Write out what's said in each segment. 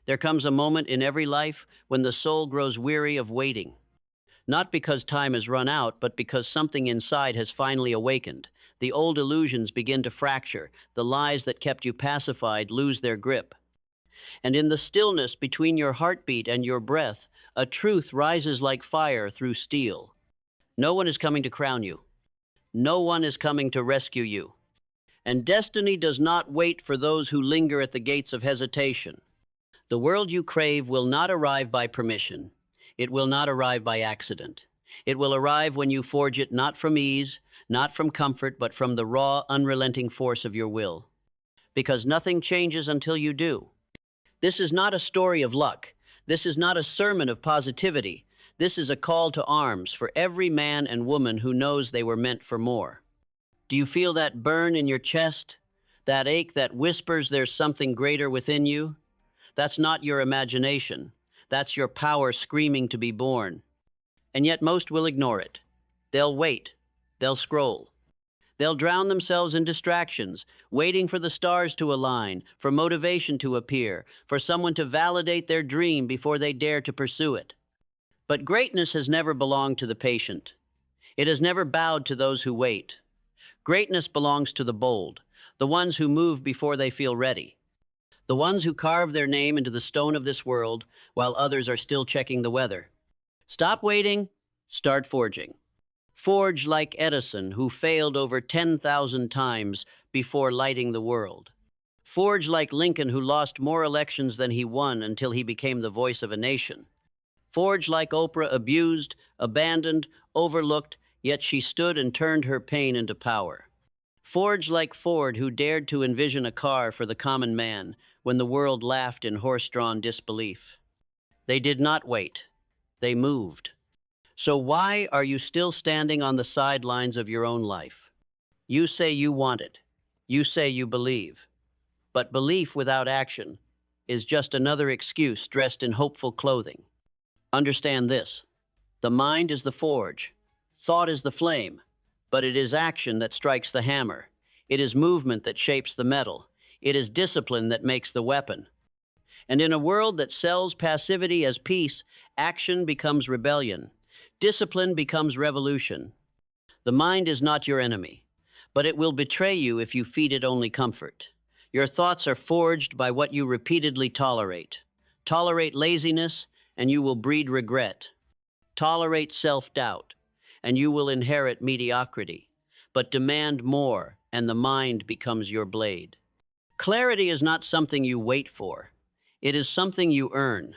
There comes a moment in every life when the soul grows weary of waiting. Not because time has run out, but because something inside has finally awakened. The old illusions begin to fracture. The lies that kept you pacified lose their grip. And in the stillness between your heartbeat and your breath, a truth rises like fire through steel. No one is coming to crown you. No one is coming to rescue you. And destiny does not wait for those who linger at the gates of hesitation. The world you crave will not arrive by permission. It will not arrive by accident. It will arrive when you forge it not from ease, not from comfort, but from the raw, unrelenting force of your will. Because nothing changes until you do. This is not a story of luck. This is not a sermon of positivity. This is a call to arms for every man and woman who knows they were meant for more. Do you feel that burn in your chest? That ache that whispers there's something greater within you? That's not your imagination. That's your power screaming to be born. And yet most will ignore it. They'll wait. They'll scroll. They'll drown themselves in distractions, waiting for the stars to align, for motivation to appear, for someone to validate their dream before they dare to pursue it. But greatness has never belonged to the patient. It has never bowed to those who wait. Greatness belongs to the bold, the ones who move before they feel ready, the ones who carve their name into the stone of this world while others are still checking the weather. Stop waiting, start forging. Forge like Edison, who failed over 10,000 times before lighting the world. Forge like Lincoln, who lost more elections than he won until he became the voice of a nation. Forge like Oprah, abused, abandoned, overlooked, yet she stood and turned her pain into power. Forge like Ford, who dared to envision a car for the common man when the world laughed in horse-drawn disbelief. They did not wait. They moved. So why are you still standing on the sidelines of your own life? You say you want it. You say you believe. But belief without action is just another excuse dressed in hopeful clothing. Understand this. The mind is the forge. Thought is the flame. But it is action that strikes the hammer. It is movement that shapes the metal. It is discipline that makes the weapon. And in a world that sells passivity as peace, action becomes rebellion. Discipline becomes revolution. The mind is not your enemy, but it will betray you if you feed it only comfort. Your thoughts are forged by what you repeatedly tolerate. Tolerate laziness, and you will breed regret. Tolerate self-doubt, and you will inherit mediocrity. But demand more, and the mind becomes your blade. Clarity is not something you wait for. It is something you earn.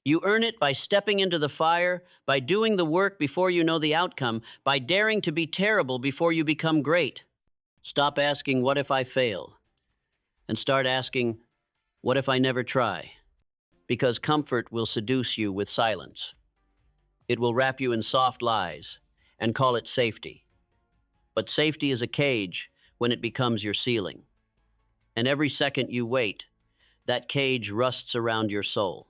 You earn it by stepping into the fire, by doing the work before you know the outcome, by daring to be terrible before you become great. Stop asking, what if I fail? And start asking, what if I never try? Because comfort will seduce you with silence. It will wrap you in soft lies and call it safety. But safety is a cage when it becomes your ceiling. And every second you wait, that cage rusts around your soul.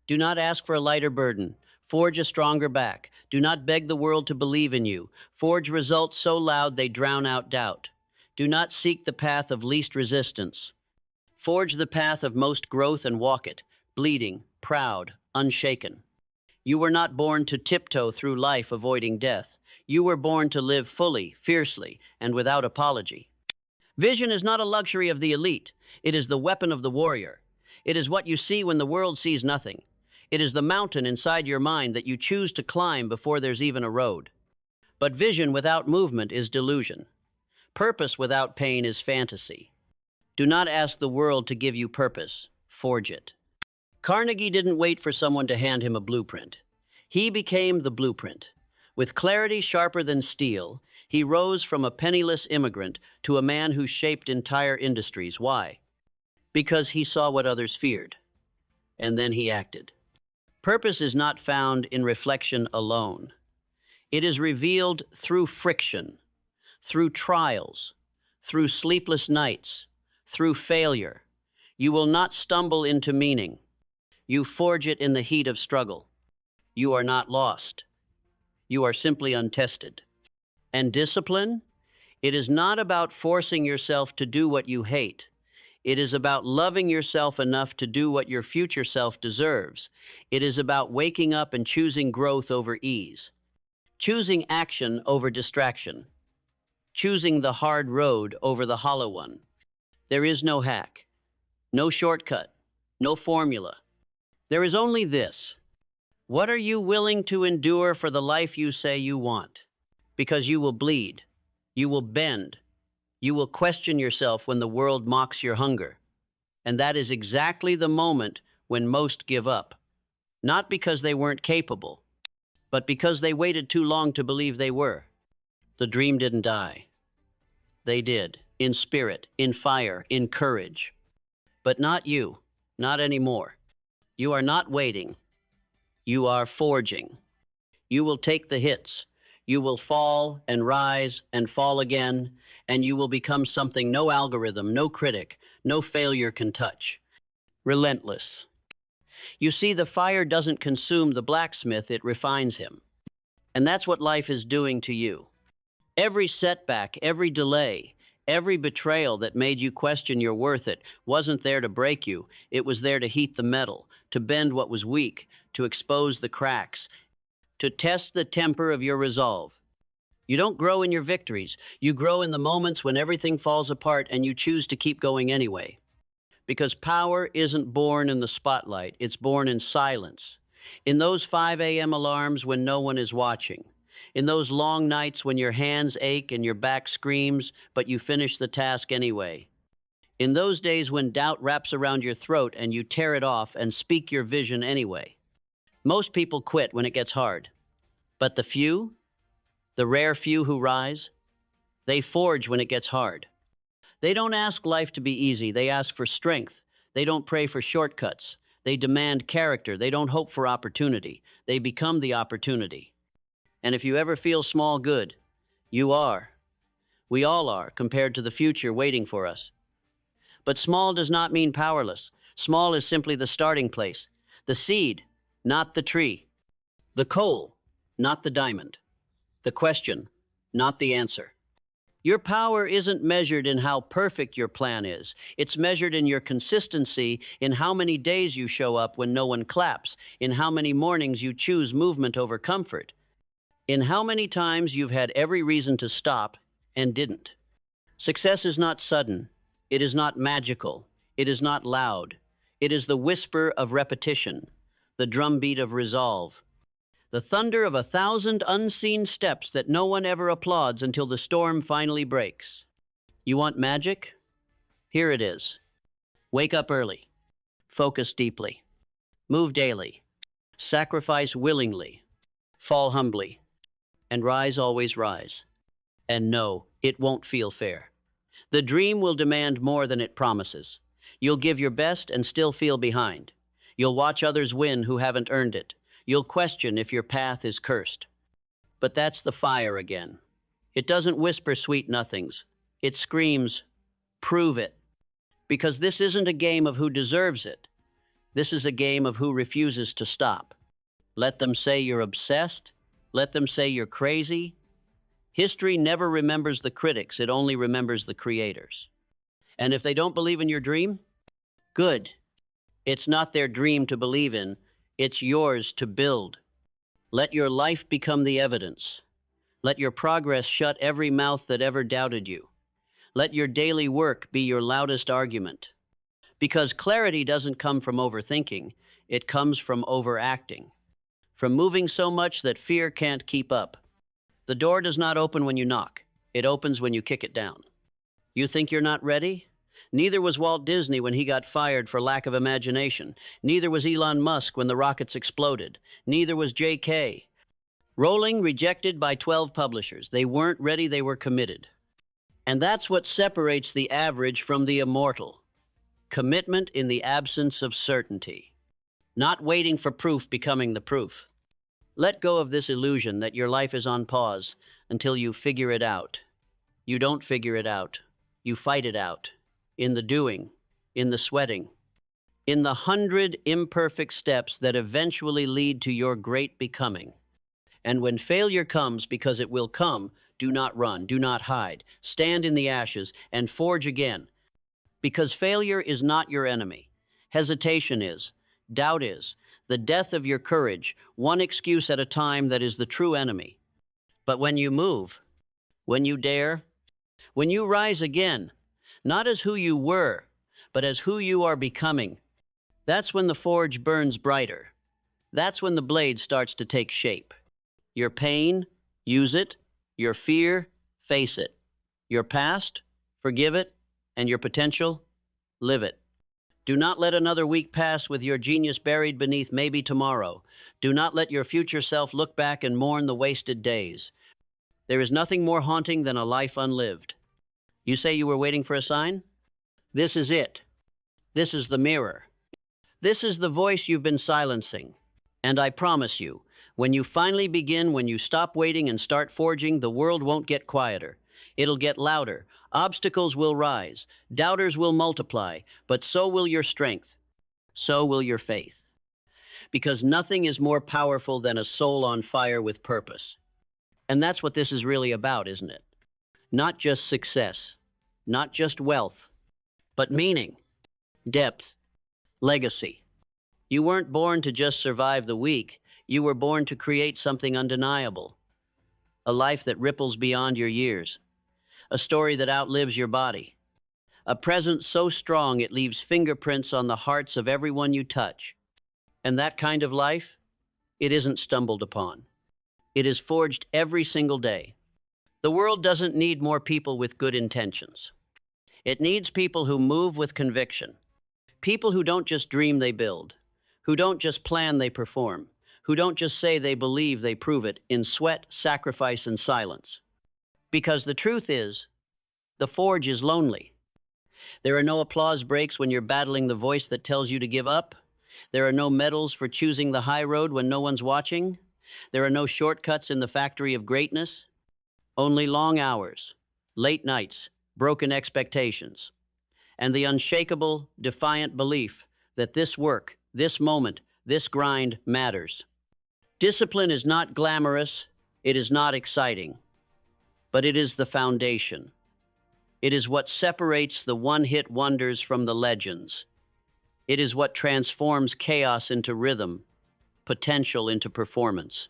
Do not ask for a lighter burden. Forge a stronger back. Do not beg the world to believe in you. Forge results so loud they drown out doubt. Do not seek the path of least resistance. Forge the path of most growth and walk it, bleeding, proud, unshaken. You were not born to tiptoe through life avoiding death. You were born to live fully, fiercely, and without apology. Vision is not a luxury of the elite. It is the weapon of the warrior. It is what you see when the world sees nothing. It is the mountain inside your mind that you choose to climb before there's even a road. But vision without movement is delusion. Purpose without pain is fantasy. Do not ask the world to give you purpose. Forge it. Carnegie didn't wait for someone to hand him a blueprint. He became the blueprint. With clarity sharper than steel, he rose from a penniless immigrant to a man who shaped entire industries. Why? Because he saw what others feared. And then he acted. Purpose is not found in reflection alone. It is revealed through friction, through trials, through sleepless nights, through failure. You will not stumble into meaning. You forge it in the heat of struggle. You are not lost. You are simply untested. And discipline? It is not about forcing yourself to do what you hate. It is about loving yourself enough to do what your future self deserves. It is about waking up and choosing growth over ease, choosing action over distraction, choosing the hard road over the hollow one. There is no hack, no shortcut, no formula. There is only this. What are you willing to endure for the life you say you want? Because you will bleed, you will bend, you will question yourself when the world mocks your hunger. And that is exactly the moment when most give up. Not because they weren't capable, but because they waited too long to believe they were. The dream didn't die. They did, in spirit, in fire, in courage. But not you, not anymore. You are not waiting. You are forging. You will take the hits. You will fall and rise and fall again, and you will become something no algorithm, no critic, no failure can touch. Relentless. You see, the fire doesn't consume the blacksmith, it refines him. And that's what life is doing to you. Every setback, every delay, every betrayal that made you question your worth it wasn't there to break you. It was there to heat the metal, to bend what was weak, to expose the cracks, to test the temper of your resolve. You don't grow in your victories. You grow in the moments when everything falls apart and you choose to keep going anyway. Because power isn't born in the spotlight, it's born in silence. In those 5 a.m. alarms when no one is watching. In those long nights when your hands ache and your back screams, but you finish the task anyway. In those days when doubt wraps around your throat and you tear it off and speak your vision anyway. Most people quit when it gets hard. But the few, the rare few who rise, they forge when it gets hard. They don't ask life to be easy. They ask for strength. They don't pray for shortcuts. They demand character. They don't hope for opportunity. They become the opportunity. And if you ever feel small, good, you are. We all are, compared to the future waiting for us. But small does not mean powerless. Small is simply the starting place. The seed, not the tree. The coal, not the diamond. The question, not the answer. Your power isn't measured in how perfect your plan is. It's measured in your consistency, in how many days you show up when no one claps, in how many mornings you choose movement over comfort, in how many times you've had every reason to stop and didn't. Success is not sudden. It is not magical. It is not loud. It is the whisper of repetition, the drumbeat of resolve, the thunder of 1,000 unseen steps that no one ever applauds until the storm finally breaks. You want magic? Here it is. Wake up early. Focus deeply. Move daily. Sacrifice willingly. Fall humbly. And rise, always rise. And no, it won't feel fair. The dream will demand more than it promises. You'll give your best and still feel behind. You'll watch others win who haven't earned it. You'll question if your path is cursed. But that's the fire again. It doesn't whisper sweet nothings. It screams, prove it. Because this isn't a game of who deserves it. This is a game of who refuses to stop. Let them say you're obsessed. Let them say you're crazy. History never remembers the critics. It only remembers the creators. And if they don't believe in your dream, good. It's not their dream to believe in. It's yours to build. Let your life become the evidence. Let your progress shut every mouth that ever doubted you. Let your daily work be your loudest argument. Because clarity doesn't come from overthinking. It comes from overacting. From moving so much that fear can't keep up. The door does not open when you knock. It opens when you kick it down. You think you're not ready? Neither was Walt Disney when he got fired for lack of imagination. Neither was Elon Musk when the rockets exploded. Neither was J.K. Rowling, rejected by 12 publishers. They weren't ready, they were committed. And that's what separates the average from the immortal. Commitment in the absence of certainty. Not waiting for proof becoming the proof. Let go of this illusion that your life is on pause until you figure it out. You don't figure it out. You fight it out. In the doing, in the sweating, in the 100 imperfect steps that eventually lead to your great becoming. And when failure comes, because it will come, do not run, do not hide. Stand in the ashes and forge again. Because failure is not your enemy. Hesitation is. Doubt is. The death of your courage, one excuse at a time, that is the true enemy. But when you move, when you dare, when you rise again, not as who you were, but as who you are becoming, that's when the forge burns brighter. That's when the blade starts to take shape. Your pain, use it. Your fear, face it. Your past, forgive it. And your potential, live it. Do not let another week pass with your genius buried beneath maybe tomorrow. Do not let your future self look back and mourn the wasted days. There is nothing more haunting than a life unlived. You say you were waiting for a sign? This is it. This is the mirror. This is the voice you've been silencing. And I promise you, when you finally begin, when you stop waiting and start forging, the world won't get quieter. It'll get louder. Obstacles will rise. Doubters will multiply. But so will your strength. So will your faith. Because nothing is more powerful than a soul on fire with purpose. And that's what this is really about, isn't it? Not just success, not just wealth, but meaning, depth, legacy. You weren't born to just survive the week. You were born to create something undeniable. A life that ripples beyond your years. A story that outlives your body. A presence so strong it leaves fingerprints on the hearts of everyone you touch. And that kind of life, it isn't stumbled upon. It is forged every single day. The world doesn't need more people with good intentions. It needs people who move with conviction. People who don't just dream, they build. Who don't just plan, they perform. Who don't just say they believe, they prove it in sweat, sacrifice, and silence. Because the truth is, the forge is lonely. There are no applause breaks when you're battling the voice that tells you to give up. There are no medals for choosing the high road when no one's watching. There are no shortcuts in the factory of greatness. Only long hours, late nights, broken expectations, and the unshakable, defiant belief that this work, this moment, this grind matters. Discipline is not glamorous, it is not exciting, but it is the foundation. It is what separates the one-hit wonders from the legends. It is what transforms chaos into rhythm, potential into performance.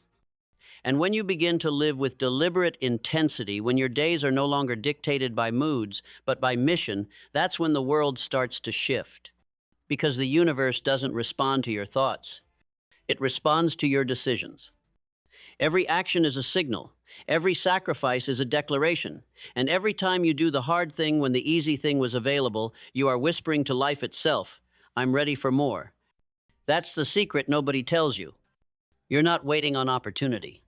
And when you begin to live with deliberate intensity, when your days are no longer dictated by moods, but by mission, that's when the world starts to shift. Because the universe doesn't respond to your thoughts. It responds to your decisions. Every action is a signal. Every sacrifice is a declaration. And every time you do the hard thing when the easy thing was available, you are whispering to life itself, I'm ready for more. That's the secret nobody tells you. You're not waiting on opportunity.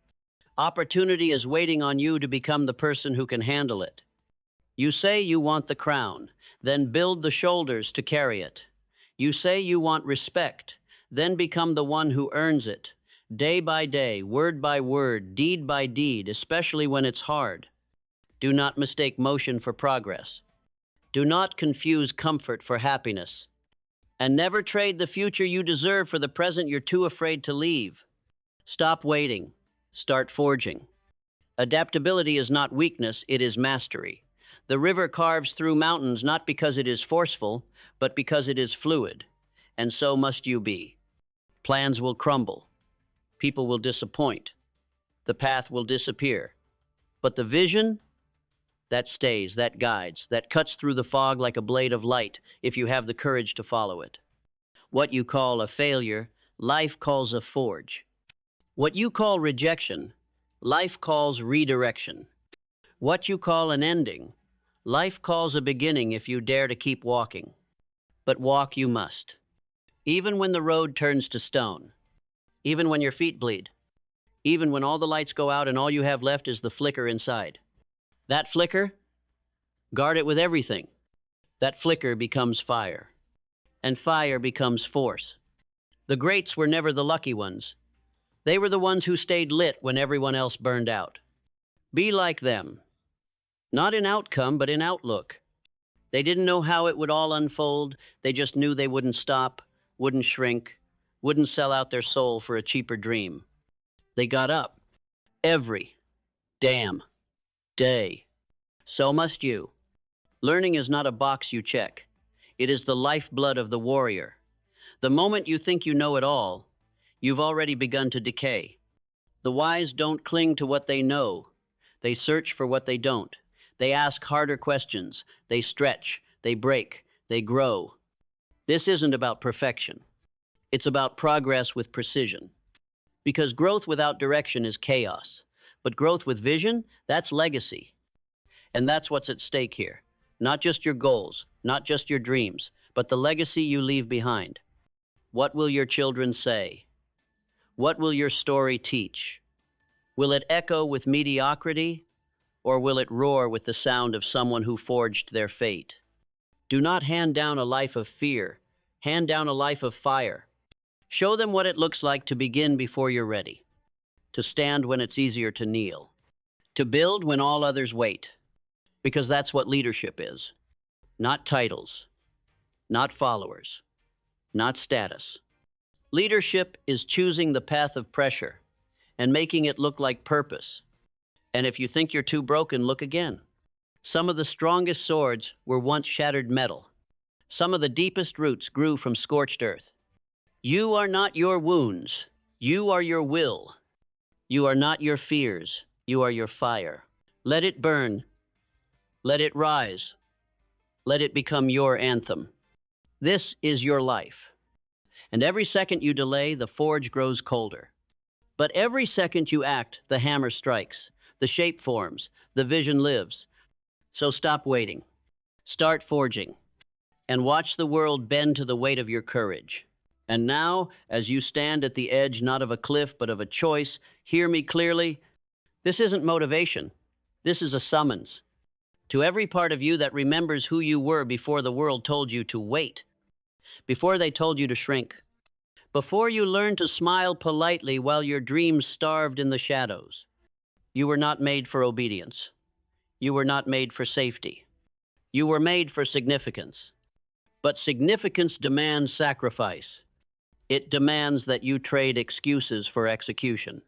Opportunity is waiting on you to become the person who can handle it. You say you want the crown, then build the shoulders to carry it. You say you want respect, then become the one who earns it. Day by day, word by word, deed by deed, especially when it's hard. Do not mistake motion for progress. Do not confuse comfort for happiness. And never trade the future you deserve for the present you're too afraid to leave. Stop waiting. Start forging. Adaptability is not weakness, it is mastery. The river carves through mountains not because it is forceful, but because it is fluid. And so must you be. Plans will crumble. People will disappoint. The path will disappear. But the vision, that stays, that guides, that cuts through the fog like a blade of light if you have the courage to follow it. What you call a failure, life calls a forge. What you call rejection, life calls redirection. What you call an ending, life calls a beginning if you dare to keep walking. But walk you must. Even when the road turns to stone. Even when your feet bleed. Even when all the lights go out and all you have left is the flicker inside. That flicker, guard it with everything. That flicker becomes fire. And fire becomes force. The greats were never the lucky ones. They were the ones who stayed lit when everyone else burned out. Be like them. Not in outcome, but in outlook. They didn't know how it would all unfold. They just knew they wouldn't stop, wouldn't shrink, wouldn't sell out their soul for a cheaper dream. They got up. Every damn day. So must you. Learning is not a box you check. It is the lifeblood of the warrior. The moment you think you know it all, you've already begun to decay. The wise don't cling to what they know. They search for what they don't. They ask harder questions. They stretch. They break. They grow. This isn't about perfection. It's about progress with precision. Because growth without direction is chaos. But growth with vision, that's legacy. And that's what's at stake here. Not just your goals, not just your dreams, but the legacy you leave behind. What will your children say? What will your story teach? Will it echo with mediocrity, or will it roar with the sound of someone who forged their fate? Do not hand down a life of fear. Hand down a life of fire. Show them what it looks like to begin before you're ready, to stand when it's easier to kneel, to build when all others wait, because that's what leadership is. Not titles, not followers, not status. Leadership is choosing the path of pressure and making it look like purpose. And if you think you're too broken, look again. Some of the strongest swords were once shattered metal. Some of the deepest roots grew from scorched earth. You are not your wounds. You are your will. You are not your fears. You are your fire. Let it burn. Let it rise. Let it become your anthem. This is your life. And every second you delay, the forge grows colder. But every second you act, the hammer strikes. The shape forms. The vision lives. So stop waiting. Start forging. And watch the world bend to the weight of your courage. And now, as you stand at the edge not of a cliff but of a choice, hear me clearly. This isn't motivation. This is a summons. To every part of you that remembers who you were before the world told you to wait, before they told you to shrink, before you learned to smile politely while your dreams starved in the shadows. You were not made for obedience. You were not made for safety. You were made for significance. But significance demands sacrifice. It demands that you trade excuses for execution,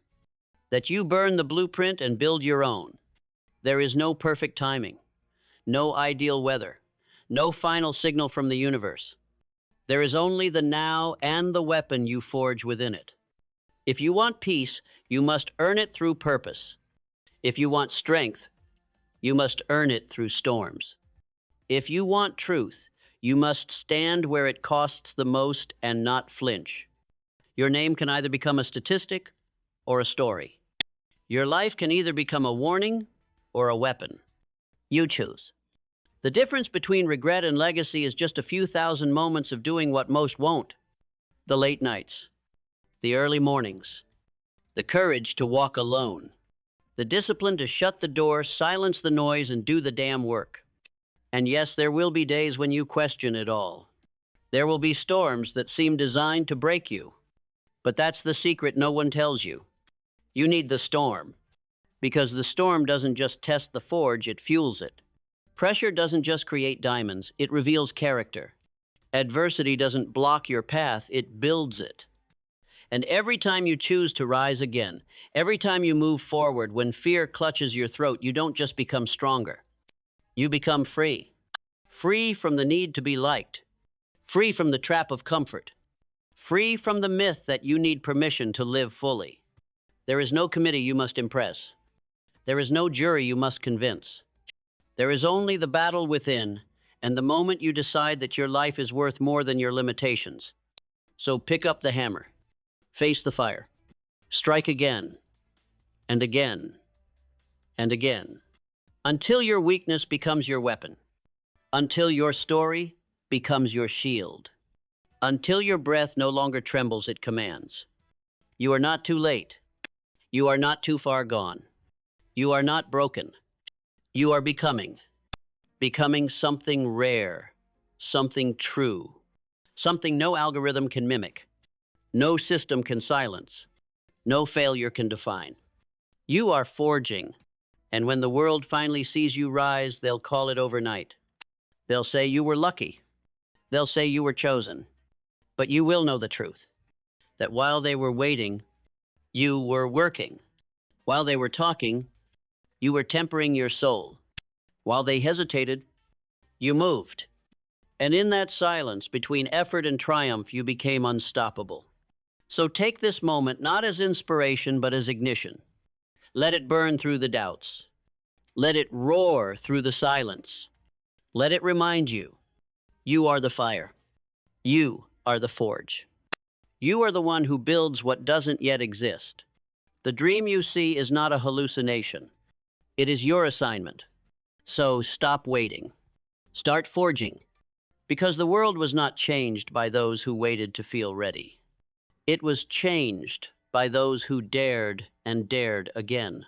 that you burn the blueprint and build your own. There is no perfect timing, no ideal weather, no final signal from the universe. There is only the now and the weapon you forge within it. If you want peace, you must earn it through purpose. If you want strength, you must earn it through storms. If you want truth, you must stand where it costs the most and not flinch. Your name can either become a statistic or a story. Your life can either become a warning or a weapon. You choose. The difference between regret and legacy is just a few thousand moments of doing what most won't. The late nights, the early mornings, the courage to walk alone, the discipline to shut the door, silence the noise, and do the damn work. And yes, there will be days when you question it all. There will be storms that seem designed to break you. But that's the secret no one tells you. You need the storm. Because the storm doesn't just test the forge, it fuels it. Pressure doesn't just create diamonds, it reveals character. Adversity doesn't block your path, it builds it. And every time you choose to rise again, every time you move forward when fear clutches your throat, you don't just become stronger. You become free. Free from the need to be liked. Free from the trap of comfort. Free from the myth that you need permission to live fully. There is no committee you must impress. There is no jury you must convince. There is only the battle within, and the moment you decide that your life is worth more than your limitations. So pick up the hammer. Face the fire. Strike again, and again, and again. Until your weakness becomes your weapon. Until your story becomes your shield. Until your breath no longer trembles, it commands. You are not too late. You are not too far gone. You are not broken. You are becoming. Becoming something rare, something true, something no algorithm can mimic, no system can silence, no failure can define. You are forging. And when the world finally sees you rise, they'll call it overnight. They'll say you were lucky. They'll say you were chosen. But you will know the truth, that while they were waiting, you were working. While they were talking, you were tempering your soul. While they hesitated, you moved. And in that silence, between effort and triumph, you became unstoppable. So take this moment not as inspiration, but as ignition. Let it burn through the doubts. Let it roar through the silence. Let it remind you, you are the fire. You are the forge. You are the one who builds what doesn't yet exist. The dream you see is not a hallucination. It is your assignment. So stop waiting. Start forging. Because the world was not changed by those who waited to feel ready. It was changed by those who dared and dared again.